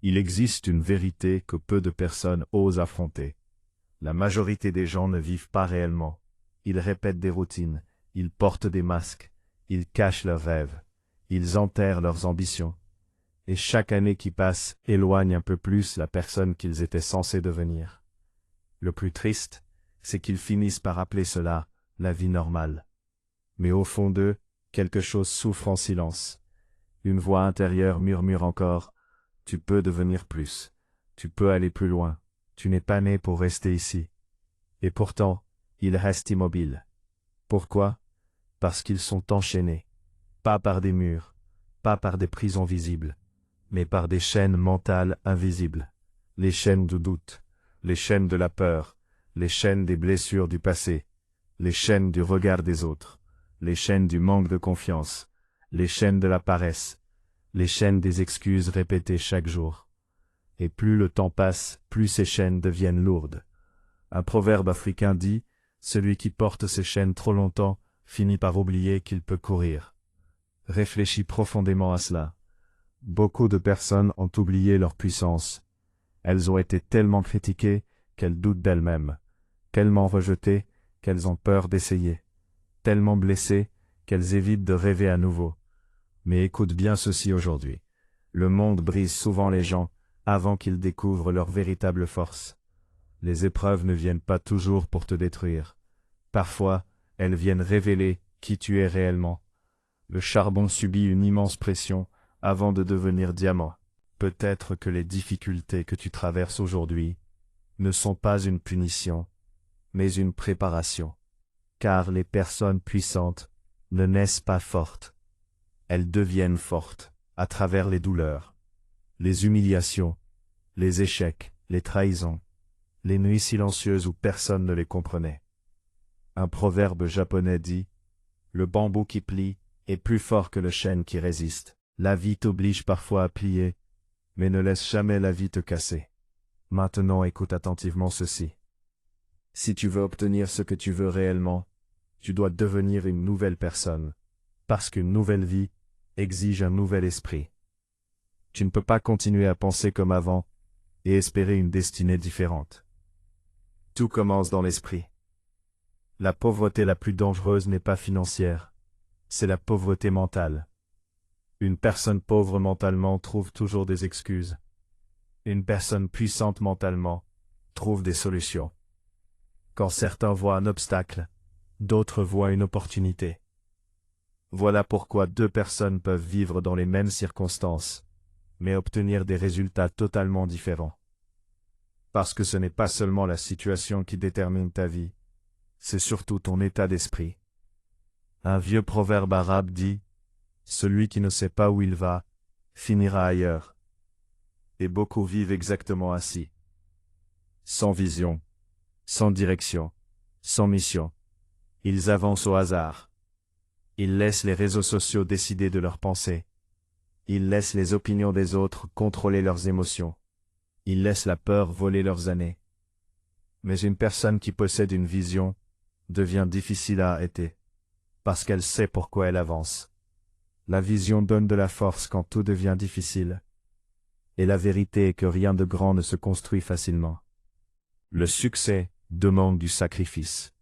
Il existe une vérité que peu de personnes osent affronter. La majorité des gens ne vivent pas réellement. Ils répètent des routines, ils portent des masques, ils cachent leurs rêves, ils enterrent leurs ambitions. Et chaque année qui passe éloigne un peu plus la personne qu'ils étaient censés devenir. Le plus triste, c'est qu'ils finissent par appeler cela la vie normale. Mais au fond d'eux, quelque chose souffre en silence. Une voix intérieure murmure encore « Tu peux devenir plus, tu peux aller plus loin, tu n'es pas né pour rester ici. » Et pourtant, ils restent immobiles. Pourquoi? Parce qu'ils sont enchaînés, pas par des murs, pas par des prisons visibles, mais par des chaînes mentales invisibles. Les chaînes du doute, les chaînes de la peur, les chaînes des blessures du passé, les chaînes du regard des autres, les chaînes du manque de confiance, les chaînes de la paresse, les chaînes des excuses répétées chaque jour. Et plus le temps passe, plus ces chaînes deviennent lourdes. Un proverbe africain dit « Celui qui porte ces chaînes trop longtemps finit par oublier qu'il peut courir ». Réfléchis profondément à cela. Beaucoup de personnes ont oublié leur puissance. Elles ont été tellement critiquées qu'elles doutent d'elles-mêmes, tellement rejetées qu'elles ont peur d'essayer, tellement blessées qu'elles évitent de rêver à nouveau. Mais écoute bien ceci aujourd'hui. Le monde brise souvent les gens avant qu'ils découvrent leur véritable force. Les épreuves ne viennent pas toujours pour te détruire. Parfois, elles viennent révéler qui tu es réellement. Le charbon subit une immense pression avant de devenir diamant. Peut-être que les difficultés que tu traverses aujourd'hui ne sont pas une punition, mais une préparation. Car les personnes puissantes ne naissent pas fortes. Elles deviennent fortes à travers les douleurs, les humiliations, les échecs, les trahisons, les nuits silencieuses où personne ne les comprenait. Un proverbe japonais dit « Le bambou qui plie est plus fort que le chêne qui résiste. » La vie t'oblige parfois à plier, mais ne laisse jamais la vie te casser. Maintenant écoute attentivement ceci. Si tu veux obtenir ce que tu veux réellement, tu dois devenir une nouvelle personne, parce qu'une nouvelle vie exige un nouvel esprit. Tu ne peux pas continuer à penser comme avant et espérer une destinée différente. Tout commence dans l'esprit. La pauvreté la plus dangereuse n'est pas financière, c'est la pauvreté mentale. Une personne pauvre mentalement trouve toujours des excuses. Une personne puissante mentalement trouve des solutions. Quand certains voient un obstacle, d'autres voient une opportunité. Voilà pourquoi deux personnes peuvent vivre dans les mêmes circonstances, mais obtenir des résultats totalement différents. Parce que ce n'est pas seulement la situation qui détermine ta vie, c'est surtout ton état d'esprit. Un vieux proverbe arabe dit « Celui qui ne sait pas où il va, finira ailleurs. » Et beaucoup vivent exactement ainsi. Sans vision, sans direction, sans mission. Ils avancent au hasard. Ils laissent les réseaux sociaux décider de leurs pensées. Ils laissent les opinions des autres contrôler leurs émotions. Ils laissent la peur voler leurs années. Mais une personne qui possède une vision devient difficile à arrêter, parce qu'elle sait pourquoi elle avance. La vision donne de la force quand tout devient difficile. Et la vérité est que rien de grand ne se construit facilement. Le succès demande du sacrifice.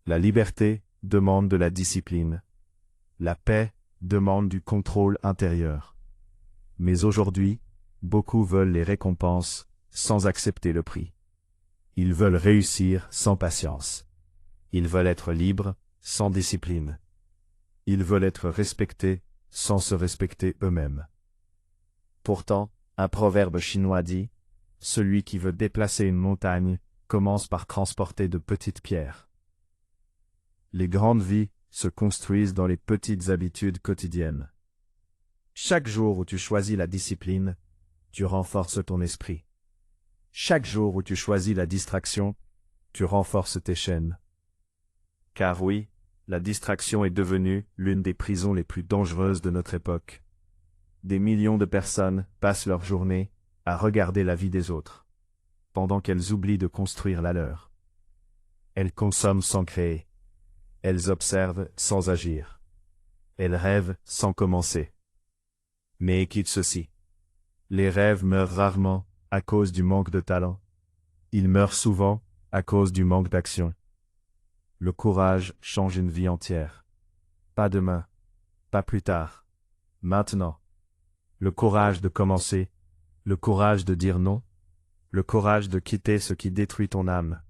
La liberté demande de la discipline. La paix demande du contrôle intérieur. Mais aujourd'hui, beaucoup veulent les récompenses sans accepter le prix. Ils veulent réussir sans patience. Ils veulent être libres sans discipline. Ils veulent être respectés sans se respecter eux-mêmes. Pourtant, un proverbe chinois dit « Celui qui veut déplacer une montagne commence par transporter de petites pierres. » Les grandes vies se construisent dans les petites habitudes quotidiennes. Chaque jour où tu choisis la discipline, tu renforces ton esprit. Chaque jour où tu choisis la distraction, tu renforces tes chaînes. Car oui, la distraction est devenue l'une des prisons les plus dangereuses de notre époque. Des millions de personnes passent leur journée à regarder la vie des autres, pendant qu'elles oublient de construire la leur. Elles consomment sans créer. Elles observent sans agir. Elles rêvent sans commencer. Mais écoute ceci. Les rêves meurent rarement à cause du manque de talent. Ils meurent souvent à cause du manque d'action. Le courage change une vie entière. Pas demain, pas plus tard, maintenant. Le courage de commencer, le courage de dire non, le courage de quitter ce qui détruit ton âme,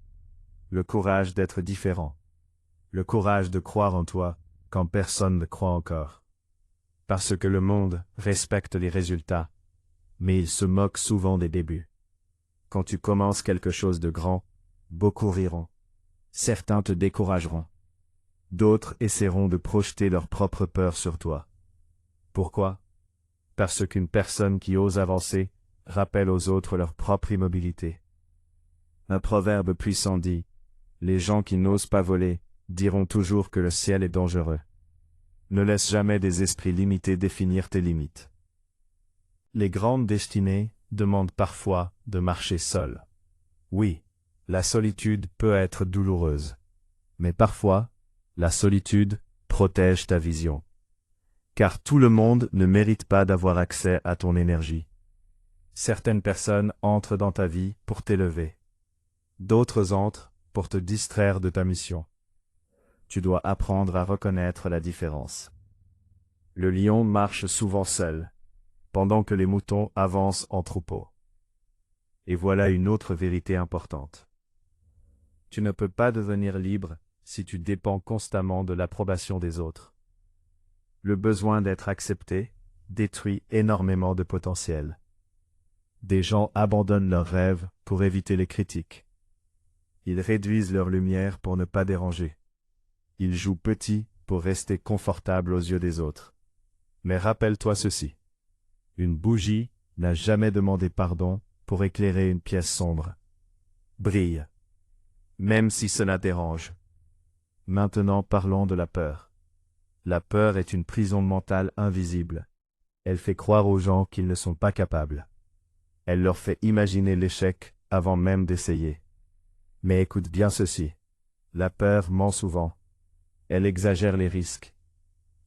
le courage d'être différent, le courage de croire en toi quand personne ne croit encore. Parce que le monde respecte les résultats, mais il se moque souvent des débuts. Quand tu commences quelque chose de grand, beaucoup riront. Certains te décourageront. D'autres essaieront de projeter leur propre peur sur toi. Pourquoi? Parce qu'une personne qui ose avancer rappelle aux autres leur propre immobilité. Un proverbe puissant dit, « Les gens qui n'osent pas voler diront toujours que le ciel est dangereux. » Ne laisse jamais des esprits limités définir tes limites. Les grandes destinées demandent parfois de marcher seul. Oui, la solitude peut être douloureuse. Mais parfois, la solitude protège ta vision. Car tout le monde ne mérite pas d'avoir accès à ton énergie. Certaines personnes entrent dans ta vie pour t'élever. D'autres entrent pour te distraire de ta mission. Tu dois apprendre à reconnaître la différence. Le lion marche souvent seul, pendant que les moutons avancent en troupeau. Et voilà une autre vérité importante. Tu ne peux pas devenir libre si tu dépends constamment de l'approbation des autres. Le besoin d'être accepté détruit énormément de potentiel. Des gens abandonnent leurs rêves pour éviter les critiques. Ils réduisent leur lumière pour ne pas déranger. Ils jouent petit pour rester confortables aux yeux des autres. Mais rappelle-toi ceci. Une bougie n'a jamais demandé pardon pour éclairer une pièce sombre. Brille. Même si cela dérange. Maintenant parlons de la peur. La peur est une prison mentale invisible. Elle fait croire aux gens qu'ils ne sont pas capables. Elle leur fait imaginer l'échec avant même d'essayer. Mais écoute bien ceci. La peur ment souvent. Elle exagère les risques.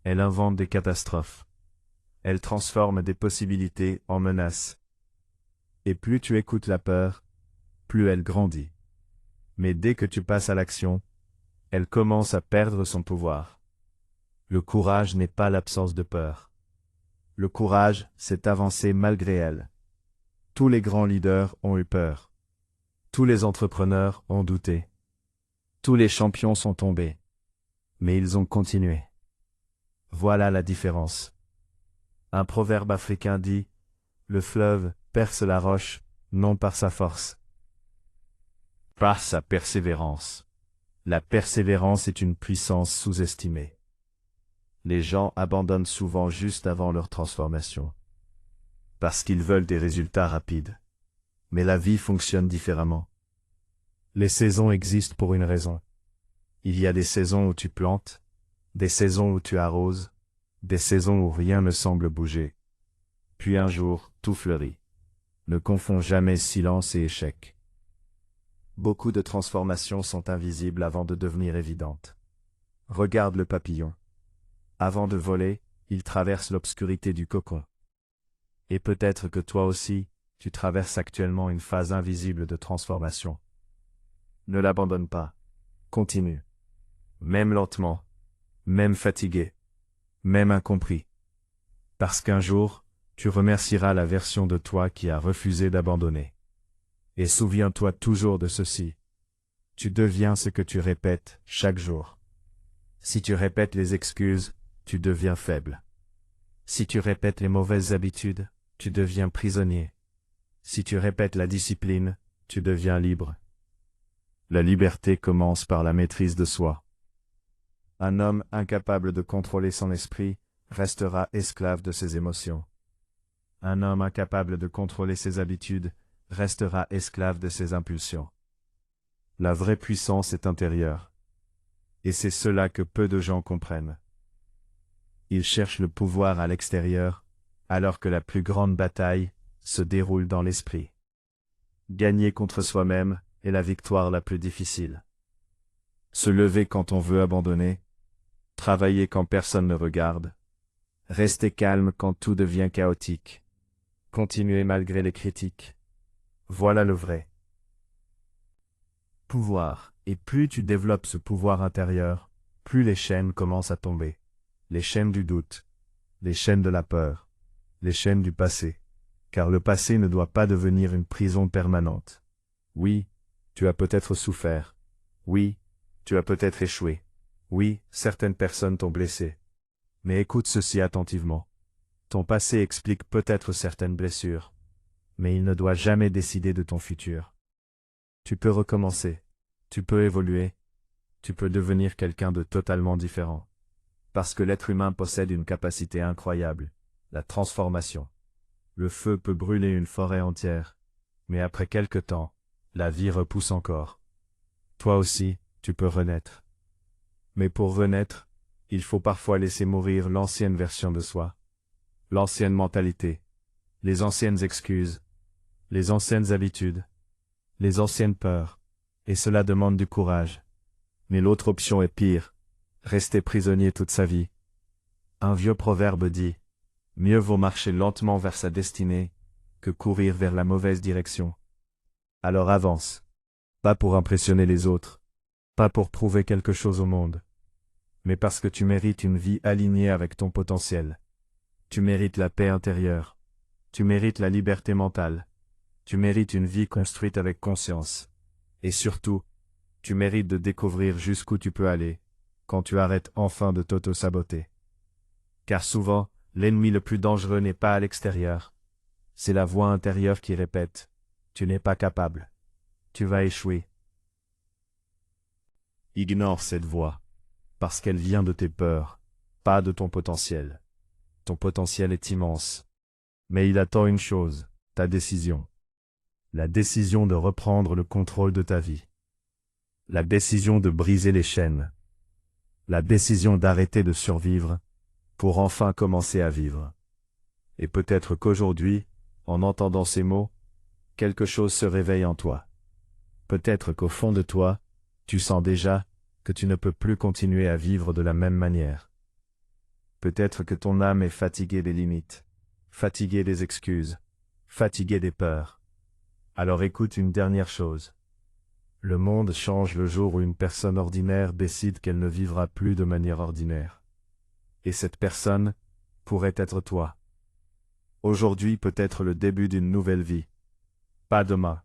Elle invente des catastrophes. Elle transforme des possibilités en menaces. Et plus tu écoutes la peur, plus elle grandit. Mais dès que tu passes à l'action, elle commence à perdre son pouvoir. Le courage n'est pas l'absence de peur. Le courage, c'est avancer malgré elle. Tous les grands leaders ont eu peur. Tous les entrepreneurs ont douté. Tous les champions sont tombés. Mais ils ont continué. Voilà la différence. Un proverbe africain dit, « Le fleuve perce la roche, non par sa force, par sa persévérance. » La persévérance est une puissance sous-estimée. Les gens abandonnent souvent juste avant leur transformation. Parce qu'ils veulent des résultats rapides. Mais la vie fonctionne différemment. Les saisons existent pour une raison. Il y a des saisons où tu plantes, des saisons où tu arroses, des saisons où rien ne semble bouger. Puis un jour, tout fleurit. Ne confonds jamais silence et échec. Beaucoup de transformations sont invisibles avant de devenir évidentes. Regarde le papillon. Avant de voler, il traverse l'obscurité du cocon. Et peut-être que toi aussi, tu traverses actuellement une phase invisible de transformation. Ne l'abandonne pas. Continue. Même lentement, même fatigué, même incompris. Parce qu'un jour, tu remercieras la version de toi qui a refusé d'abandonner. Et souviens-toi toujours de ceci. Tu deviens ce que tu répètes chaque jour. Si tu répètes les excuses, tu deviens faible. Si tu répètes les mauvaises habitudes, tu deviens prisonnier. Si tu répètes la discipline, tu deviens libre. La liberté commence par la maîtrise de soi. Un homme incapable de contrôler son esprit restera esclave de ses émotions. Un homme incapable de contrôler ses habitudes restera esclave de ses impulsions. La vraie puissance est intérieure. Et c'est cela que peu de gens comprennent. Ils cherchent le pouvoir à l'extérieur, alors que la plus grande bataille se déroule dans l'esprit. Gagner contre soi-même est la victoire la plus difficile. Se lever quand on veut abandonner, travailler quand personne ne regarde, rester calme quand tout devient chaotique. Continuez malgré les critiques. Voilà le vrai pouvoir. Et plus tu développes ce pouvoir intérieur, plus les chaînes commencent à tomber. Les chaînes du doute, les chaînes de la peur, les chaînes du passé. Car le passé ne doit pas devenir une prison permanente. Oui, tu as peut-être souffert. Oui, tu as peut-être échoué. Oui, certaines personnes t'ont blessé. Mais écoute ceci attentivement. Ton passé explique peut-être certaines blessures, mais il ne doit jamais décider de ton futur. Tu peux recommencer. Tu peux évoluer. Tu peux devenir quelqu'un de totalement différent. Parce que l'être humain possède une capacité incroyable, la transformation. Le feu peut brûler une forêt entière, mais après quelque temps, la vie repousse encore. Toi aussi, tu peux renaître. Mais pour renaître, il faut parfois laisser mourir l'ancienne version de soi, l'ancienne mentalité, les anciennes excuses, les anciennes habitudes, les anciennes peurs, et cela demande du courage. Mais l'autre option est pire, rester prisonnier toute sa vie. Un vieux proverbe dit, mieux vaut marcher lentement vers sa destinée, que courir vers la mauvaise direction. Alors avance. Pas pour impressionner les autres, pas pour prouver quelque chose au monde, mais parce que tu mérites une vie alignée avec ton potentiel. Tu mérites la paix intérieure. Tu mérites la liberté mentale. Tu mérites une vie construite avec conscience. Et surtout, tu mérites de découvrir jusqu'où tu peux aller, quand tu arrêtes enfin de t'auto-saboter. Car souvent, l'ennemi le plus dangereux n'est pas à l'extérieur. C'est la voix intérieure qui répète « Tu n'es pas capable. Tu vas échouer. » Ignore cette voix, parce qu'elle vient de tes peurs, pas de ton potentiel. Ton potentiel est immense. Mais il attend une chose, ta décision. La décision de reprendre le contrôle de ta vie. La décision de briser les chaînes. La décision d'arrêter de survivre, pour enfin commencer à vivre. Et peut-être qu'aujourd'hui, en entendant ces mots, quelque chose se réveille en toi. Peut-être qu'au fond de toi, tu sens déjà que tu ne peux plus continuer à vivre de la même manière. Peut-être que ton âme est fatiguée des limites, fatiguée des excuses, fatiguée des peurs. Alors écoute une dernière chose. Le monde change le jour où une personne ordinaire décide qu'elle ne vivra plus de manière ordinaire. Et cette personne pourrait être toi. Aujourd'hui peut être le début d'une nouvelle vie. Pas demain,